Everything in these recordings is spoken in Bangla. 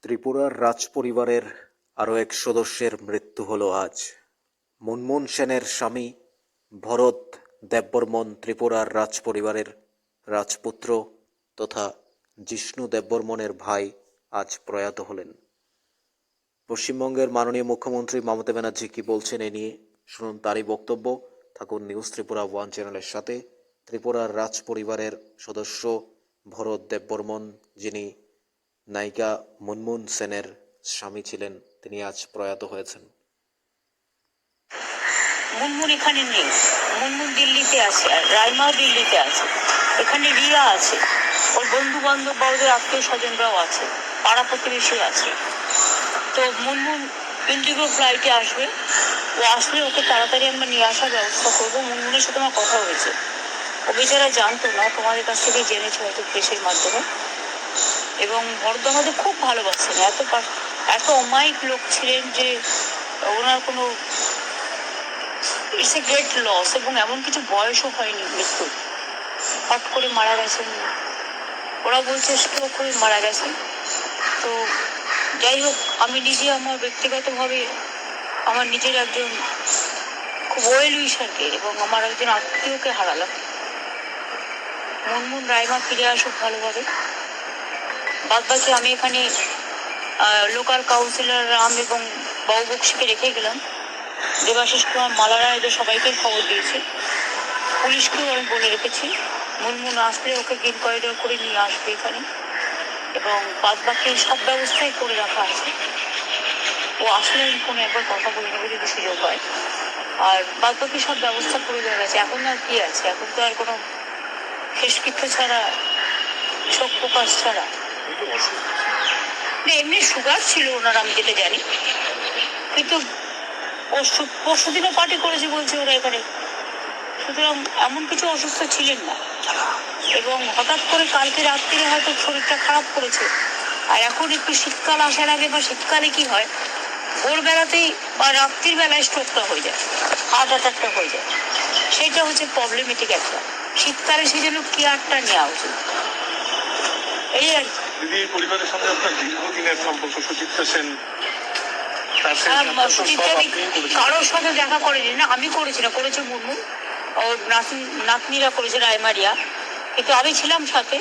ত্রিপুরার রাজপরিবারের আরও এক সদস্যের মৃত্যু হল আজ। মুনমুন সেনের স্বামী ভরত দেববর্মন ত্রিপুরার রাজপরিবারের রাজপুত্র তথা জিষ্ণু দেববর্মনের ভাই আজ প্রয়াত হলেন। পশ্চিমবঙ্গের মাননীয় মুখ্যমন্ত্রী মমতা ব্যানার্জি কি বলছেন এ নিয়ে শুনুন তারই বক্তব্য। থাকুন নিউজ ত্রিপুরা ওয়ান চ্যানেলের সাথে। ত্রিপুরার রাজপরিবারের সদস্য ভরত দেববর্মন, যিনি নায়িকা মুনমুন সেনের স্বামী ছিলেন, তিনি আজ প্রয়াত হয়েছেন। মুনমুন এখানে নেই, মুনমুন দিল্লিতে আছে, আর রাইমাও দিল্লিতে আছে, এখানে রিয়া আছে, ওর বন্ধু বান্ধব বা ওদের আত্মীয় স্বজনরাও আছে, পাড়া প্রতিবেশী আছে। তো মুনমুন ইন্ডিগো ফ্লাইটে আসবে, ও আসলে ওকে তাড়াতাড়ি আমরা নিয়ে আসার ব্যবস্থা করবো। মুনমুনের সাথে আমার কথা হয়েছে, ও বেচারা জানতো না, তোমাদের কাছ থেকে জেনেছে হয়তো প্রেসের মাধ্যমে। এবং ভরত আমাদের খুব ভালোবাসেন, এত অমায়িক লোক ছিলেন যে ওনার কোনো ইটস এ গ্রেট লস। এবং এমন কিছু বয়সও হয়নি মৃত্যু, হট করে মারা গেছেন, ওরা বলছে স্ট্রোক করে মারা গেছেন। তো যাই হোক, আমি নিজে আমার ব্যক্তিগতভাবে আমার নিজের একজন খুব ওয়েল উইশারকে এবং আমার একজন আত্মীয়কে হারালাম। মুনমুন রাইমা ফিরে আসুক ভালোভাবে। বাদ বাকি আমি এখানে লোকাল কাউন্সিলর রাম এবং বাবু বক্সিকে রেখে গেলাম। দেবাশিস কুমার মালারা এদের সবাইকে খবর দিয়েছি, পুলিশকেও আমি বলে রেখেছি মুনমুন আসলে ওকে গ্রিন করিডোর করে নিয়ে আসবে এখানে, এবং বাদ বাকি সব ব্যবস্থাই করে রাখা আছে। ও আসলে আমি কোনো একবার কথা বলে নেবো যদি সুযোগ হয়। আর বাদ বাকি সব ব্যবস্থা করে দেওয়া গেছে। এখন আর কি আছে, এখন তো আর কোনো শেষকৃত্য ছাড়া, শোক প্রকাশ ছাড়া। এমনি সুগার ছিল ওনার, আমি যেটা জানি, কিন্তু পরশুদিনও পার্টি করেছে বলছে ওরা এখানে, সুতরাং এমন কিছু অসুস্থ ছিলেন না। এবং হঠাৎ করে কালকে রাত্রিরে হয়তো শরীরটা খারাপ করেছে। আর এখন একটু শীতকাল আসার আগে বা শীতকালে কি হয়, ভোরবেলাতেই বা রাত্রির বেলায় স্ট্রোকটা হয়ে যায়, হার্ট অ্যাটাকটা হয়ে যায়। সেটা হচ্ছে প্রবলেমেটিক একটা। শীতকালে সেই জন্য কেয়ারটা নেওয়া উচিত। এই আর দিদি, পরিবারের সঙ্গে আপনার দীর্ঘদিনের সম্পর্ক। সুচিত্রা সেন কারোর সাথে দেখা করেনি না, আমি করেছি না, করেছে মুনমুন, ওর নাতনিরা করেছে, রায়মারিয়া, কিন্তু আমি ছিলাম সাথে।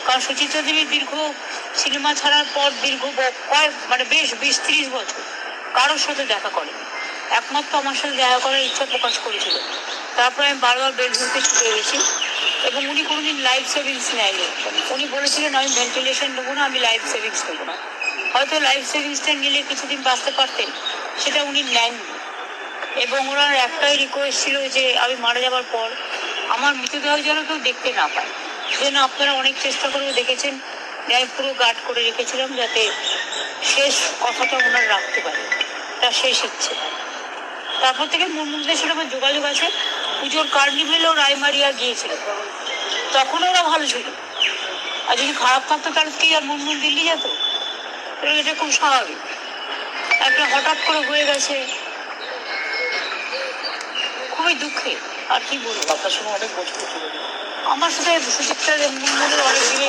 কারণ সুচিত্রা দেবীর দীর্ঘ সিনেমা ছাড়ার পর দীর্ঘ বেশ 20-30 বছর কারোর সাথে দেখা করেনি। একমাত্র আমার সাথে দেখা করার ইচ্ছা প্রকাশ করেছিল। তারপরে আমি বারবার বেলঘুরতে ছুটে গেছি, এবং উনি কোনোদিন লাইফ সেভিংস নেয়নি। উনি বলেছিলেন আমি ভেন্টিলেশন নেবো না, আমি লাইফ সেভিংস নেবো না। হয়তো লাইফ সেভিংসটা নিলে কিছুদিন বাঁচতে পারতেন, সেটা উনি নেননি। এবং ওনার একটাই রিকোয়েস্ট ছিল যে আমি মারা যাবার পর আমার মৃতদেহ যেন কেউ দেখতে না পায়। সেজন্য আপনারা অনেক চেষ্টা করেও দেখেছেন, আমি পুরো গার্ড করে রেখেছিলাম যাতে শেষ কথাটা ওনার রাখতে পারে, তার শেষ ইচ্ছে। তারপর থেকে মুনমুনদের সাথে আমার যোগাযোগ আছে। পুজোর কার্নিভেলেও রায়মারিয়া গিয়েছিল, তখন ওরা ভালো ছিল। আর যদি খারাপ থাকতো তাহলে কি আর মুনমুন দিল্লি যেত? এটা খুব স্বাভাবিক, একটা হঠাৎ করে হয়ে গেছে, খুবই দুঃখে। আর কি বলবো, আপনার সঙ্গে অনেক বছর চলে গেল। আমার সাথে সুচিত্রা মুনমুনের অনেক দিনে,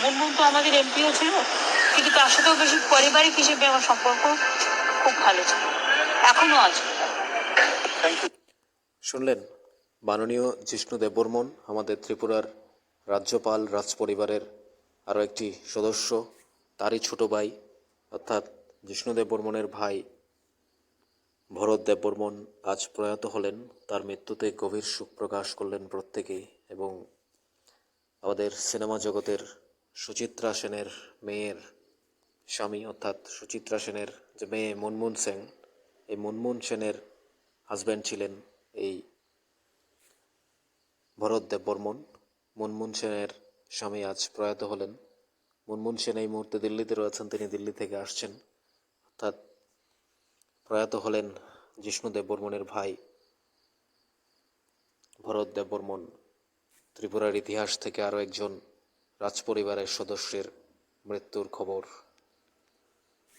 মুনমুন তো আমাদের এমপিও ছিল, কিন্তু তার সাথেও বেশি পারিবারিক হিসেবে আমার সম্পর্ক খুব ভালো ছিল, এখনো আছে। শুনলেন মাননীয় জিষ্ণু দেববর্মন, আমাদের ত্রিপুরার রাজ্যপাল রাজপরিবারের আরও একটি সদস্য, তারই ছোট ভাই অর্থাৎ জিষ্ণু দেববর্মনের ভাই ভরত দেববর্মন আজ প্রয়াত হলেন। তার মৃত্যুতে গভীর শোক প্রকাশ করলেন প্রত্যেকেই। এবং আমাদের সিনেমা জগতের সুচিত্রা সেনের মেয়ের স্বামী অর্থাৎ সুচিত্রা সেনের যে মেয়ে মুনমুন সেন, এই মুনমুন সেনের হাজব্যান্ড ছিলেন এই ভরত দেববর্মন। মুনমুন সেনের স্বামী আজ প্রয়াত হলেন। মুনমুন সেন এই মুহূর্তে দিল্লিতে রয়েছেন, তিনি দিল্লি থেকে আসছেন। অর্থাৎ প্রয়াত হলেন জিষ্ণু দেববর্মনের ভাই ভরত দেববর্মন। ত্রিপুরার ইতিহাস থেকে আরও একজন রাজপরিবারের সদস্যের মৃত্যুর খবর।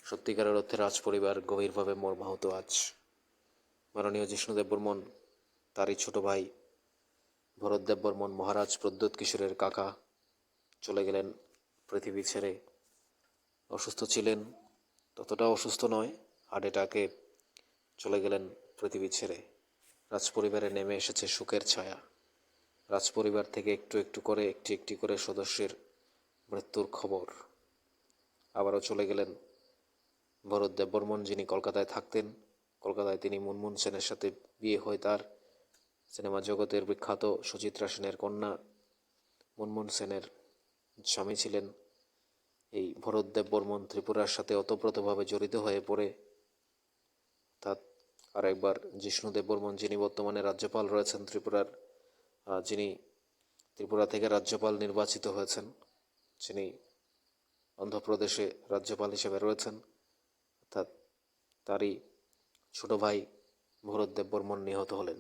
সত্যিকারের অর্থে রাজপরিবার গভীরভাবে মর্মাহত আজ। মাননীয় জিষ্ণু দেববর্মন, তারই ছোট ভাই ভরত দেববর্মন, মহারাজ প্রদ্যোৎ কিশোরের কাকা, চলে গেলেন পৃথিবী ছেড়ে। অসুস্থ ছিলেন, ততটা অসুস্থ নয়, হার্ট অ্যাটাকে চলে গেলেন পৃথিবী ছেড়ে। রাজপরিবারে নেমে এসেছে শোকের ছায়া। রাজপরিবার থেকে একটু একটু করে একটি করে সদস্যের মৃত্যুর খবর। আবারও চলে গেলেন ভরত দেববর্মন, যিনি কলকাতায় থাকতেন। কলকাতায় তিনি মুনমুন সেনের সাথে বিয়ে হয় তার। সিনেমা জগতের বিখ্যাত সুচিত্রা সেনের কন্যা মুনমুন সেনের স্বামী ছিলেন এই ভরত দেববর্মন। ত্রিপুরার সাথে ওতপ্রোতভাবে জড়িত হয়ে পড়ে অর্থাৎ আরেকবার জিষ্ণু দেববর্মন, যিনি বর্তমানে রাজ্যপাল রয়েছেন ত্রিপুরার, যিনি ত্রিপুরা থেকে রাজ্যপাল নির্বাচিত হয়েছেন, যিনি অন্ধ্রপ্রদেশে রাজ্যপাল হিসেবে রয়েছেন, অর্থাৎ তারই ছোট ভাই ভরত দেববর্মন নিহত হলেন।